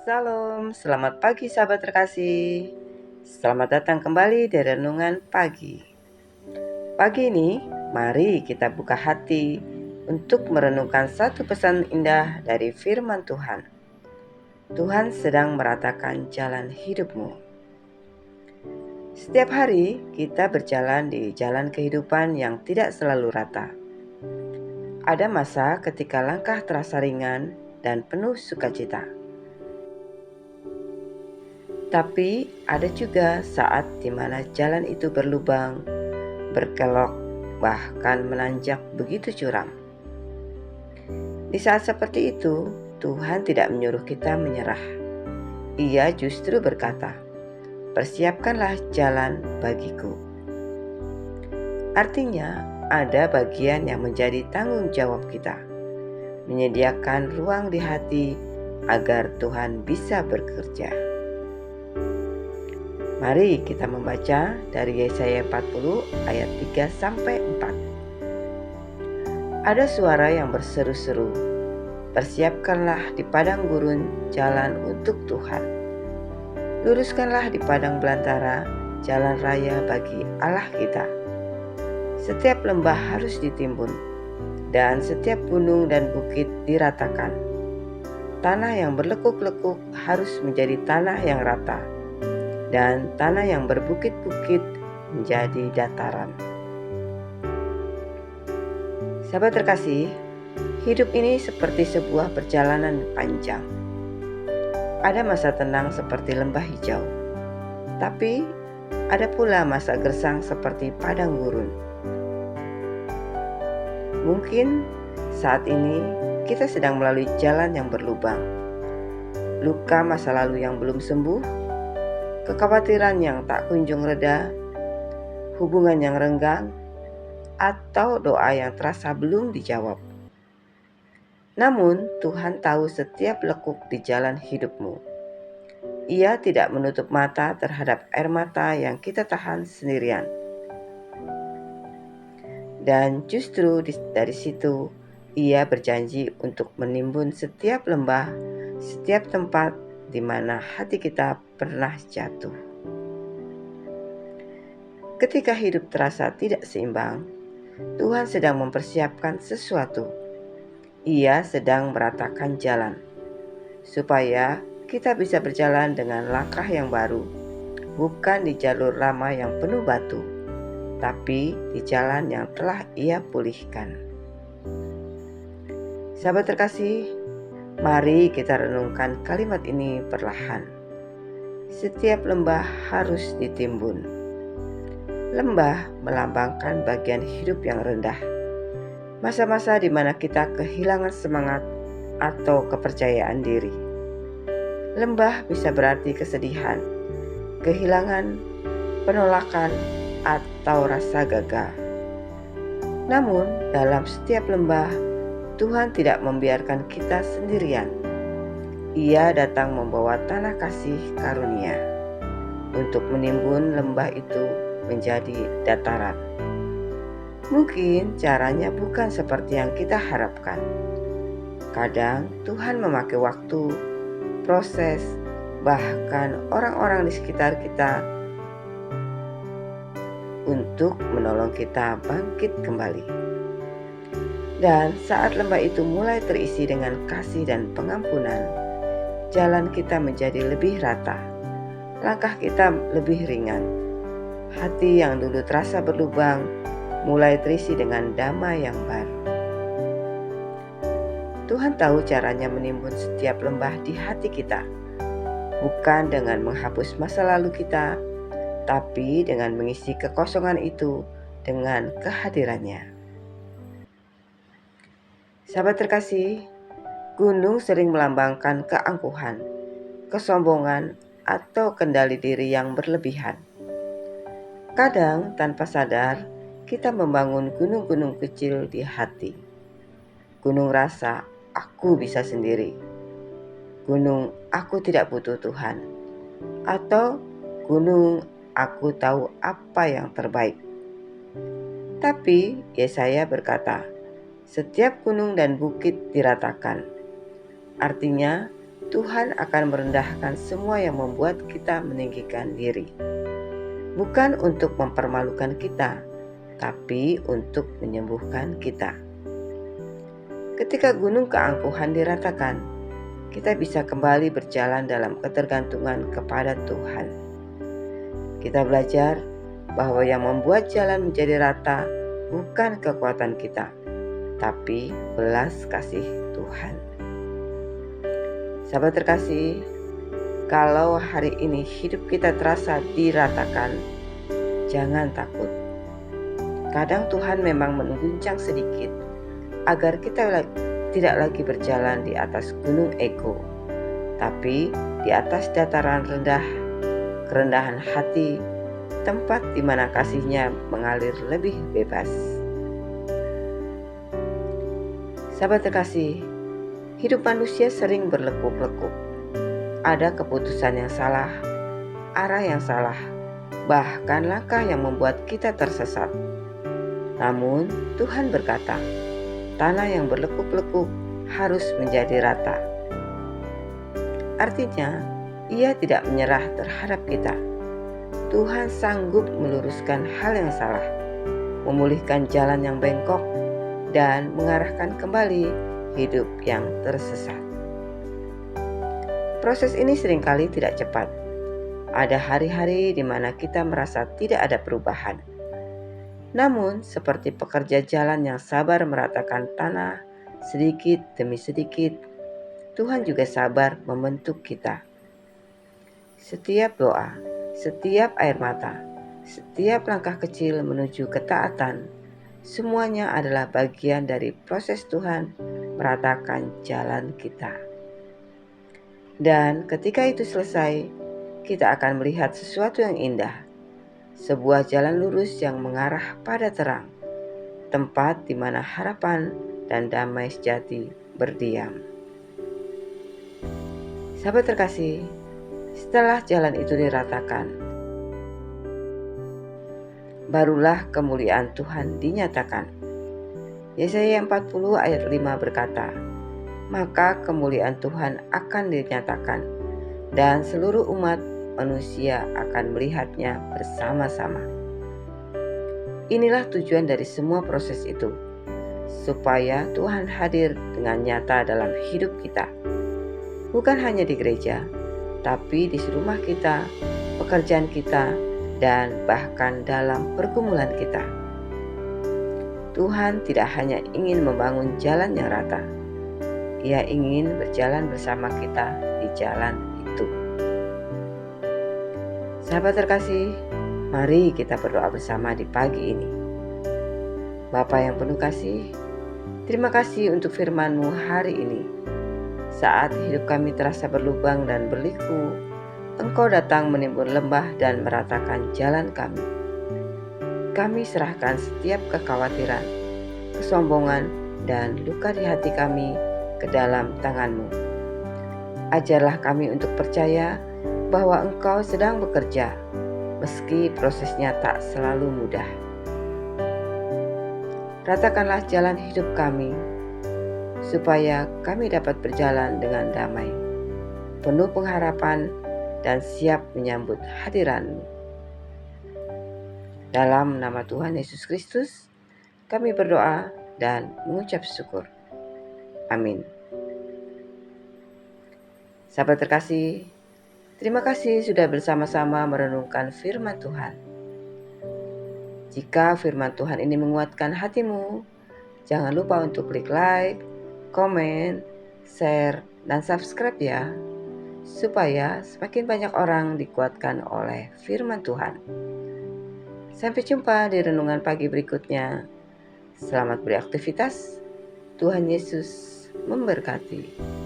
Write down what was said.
Salam, selamat pagi sahabat terkasih. Selamat datang kembali di Renungan Pagi. Pagi ini, mari kita buka hati untuk merenungkan satu pesan indah dari firman Tuhan. Tuhan sedang meratakan jalan hidupmu. Setiap hari kita berjalan di jalan kehidupan yang tidak selalu rata. Ada masa ketika langkah terasa ringan dan penuh sukacita. Tapi ada juga saat di mana jalan itu berlubang, berkelok, bahkan menanjak begitu curam. Di saat seperti itu, Tuhan tidak menyuruh kita menyerah. Ia justru berkata, "Persiapkanlah jalan bagiku." Artinya, ada bagian yang menjadi tanggung jawab kita, menyediakan ruang di hati agar Tuhan bisa bekerja. Mari kita membaca dari Yesaya 40 ayat 3-4. Ada suara yang berseru-seru, "Persiapkanlah di padang gurun jalan untuk Tuhan. Luruskanlah di padang belantara jalan raya bagi Allah kita. Setiap lembah harus ditimbun, dan setiap gunung dan bukit diratakan. Tanah yang berlekuk-lekuk harus menjadi tanah yang rata, dan tanah yang berbukit-bukit menjadi dataran." Sahabat terkasih, hidup ini seperti sebuah perjalanan panjang. Ada masa tenang seperti lembah hijau, tapi ada pula masa gersang seperti padang gurun. Mungkin saat ini kita sedang melalui jalan yang berlubang, luka masa lalu yang belum sembuh, kekhawatiran yang tak kunjung reda, hubungan yang renggang, atau doa yang terasa belum dijawab. Namun Tuhan tahu setiap lekuk di jalan hidupmu. Ia tidak menutup mata terhadap air mata yang kita tahan sendirian. Dan justru dari situ Ia berjanji untuk menimbun setiap lembah, setiap tempat di mana hati kita pernah jatuh. Ketika hidup terasa tidak seimbang, Tuhan sedang mempersiapkan sesuatu. Ia sedang meratakan jalan, supaya kita bisa berjalan dengan langkah yang baru, bukan di jalur lama yang penuh batu, tapi di jalan yang telah Ia pulihkan. Sahabat terkasih, mari kita renungkan kalimat ini perlahan. Setiap lembah harus ditimbun. Lembah melambangkan bagian hidup yang rendah, masa-masa di mana kita kehilangan semangat atau kepercayaan diri. Lembah bisa berarti kesedihan, kehilangan, penolakan, atau rasa gagal. Namun, dalam setiap lembah, Tuhan tidak membiarkan kita sendirian. Ia datang membawa tanah kasih karunia untuk menimbun lembah itu menjadi dataran. Mungkin caranya bukan seperti yang kita harapkan. Kadang Tuhan memakai waktu, proses, bahkan orang-orang di sekitar kita untuk menolong kita bangkit kembali. Dan saat lembah itu mulai terisi dengan kasih dan pengampunan, jalan kita menjadi lebih rata, langkah kita lebih ringan. Hati yang dulu terasa berlubang mulai terisi dengan damai yang baru. Tuhan tahu caranya menimbun setiap lembah di hati kita, bukan dengan menghapus masa lalu kita, tapi dengan mengisi kekosongan itu dengan kehadirannya. Sahabat terkasih, gunung sering melambangkan keangkuhan, kesombongan, atau kendali diri yang berlebihan. Kadang tanpa sadar, kita membangun gunung-gunung kecil di hati. Gunung rasa, aku bisa sendiri. Gunung, aku tidak butuh Tuhan. Atau gunung, aku tahu apa yang terbaik. Tapi Yesaya berkata, setiap gunung dan bukit diratakan. Artinya, Tuhan akan merendahkan semua yang membuat kita meninggikan diri. Bukan untuk mempermalukan kita, tapi untuk menyembuhkan kita. Ketika gunung keangkuhan diratakan, kita bisa kembali berjalan dalam ketergantungan kepada Tuhan. Kita belajar bahwa yang membuat jalan menjadi rata bukan kekuatan kita, tapi belas kasih Tuhan. Sahabat terkasih, kalau hari ini hidup kita terasa diratakan, jangan takut. Kadang Tuhan memang mengguncang sedikit agar kita tidak lagi berjalan di atas gunung ego, tapi di atas dataran rendah, kerendahan hati, tempat di mana kasih-Nya mengalir lebih bebas. Sahabat terkasih, hidup manusia sering berlekuk-lekuk. Ada keputusan yang salah, arah yang salah, bahkan langkah yang membuat kita tersesat. Namun Tuhan berkata, tanah yang berlekuk-lekuk harus menjadi rata. Artinya, Ia tidak menyerah terhadap kita. Tuhan sanggup meluruskan hal yang salah, memulihkan jalan yang bengkok, dan mengarahkan kembali hidup yang tersesat. Proses ini seringkali tidak cepat. Ada hari-hari di mana kita merasa tidak ada perubahan. Namun, seperti pekerja jalan yang sabar meratakan tanah sedikit demi sedikit, Tuhan juga sabar membentuk kita. Setiap doa, setiap air mata, setiap langkah kecil menuju ketaatan, semuanya adalah bagian dari proses Tuhan meratakan jalan kita. Dan ketika itu selesai, kita akan melihat sesuatu yang indah. Sebuah jalan lurus yang mengarah pada terang, tempat di mana harapan dan damai sejati berdiam. Sahabat terkasih, setelah jalan itu diratakan, barulah kemuliaan Tuhan dinyatakan. Yesaya 40 ayat 5 berkata, maka kemuliaan Tuhan akan dinyatakan, dan seluruh umat manusia akan melihatnya bersama-sama. Inilah tujuan dari semua proses itu, supaya Tuhan hadir dengan nyata dalam hidup kita. Bukan hanya di gereja, tapi di rumah kita, pekerjaan kita, dan bahkan dalam pergumulan kita. Tuhan tidak hanya ingin membangun jalan yang rata, Ia ingin berjalan bersama kita di jalan itu. Sahabat terkasih, mari kita berdoa bersama di pagi ini. Bapa yang penuh kasih, terima kasih untuk firman-Mu hari ini. Saat hidup kami terasa berlubang dan berliku, Engkau datang menimbun lembah dan meratakan jalan kami. Kami serahkan setiap kekhawatiran, kesombongan, dan luka di hati kami ke dalam tangan-Mu. Ajarlah kami untuk percaya bahwa Engkau sedang bekerja, meski prosesnya tak selalu mudah. Ratakanlah jalan hidup kami, supaya kami dapat berjalan dengan damai, penuh pengharapan, dan siap menyambut hadiran-Mu. Dalam nama Tuhan Yesus Kristus, kami berdoa dan mengucap syukur. Amin. Sahabat terkasih, terima kasih sudah bersama-sama merenungkan firman Tuhan. Jika firman Tuhan ini menguatkan hatimu, jangan lupa untuk klik like, komen, share, dan subscribe ya, supaya semakin banyak orang dikuatkan oleh firman Tuhan. Sampai jumpa di renungan pagi berikutnya. Selamat beraktivitas. Tuhan Yesus memberkati.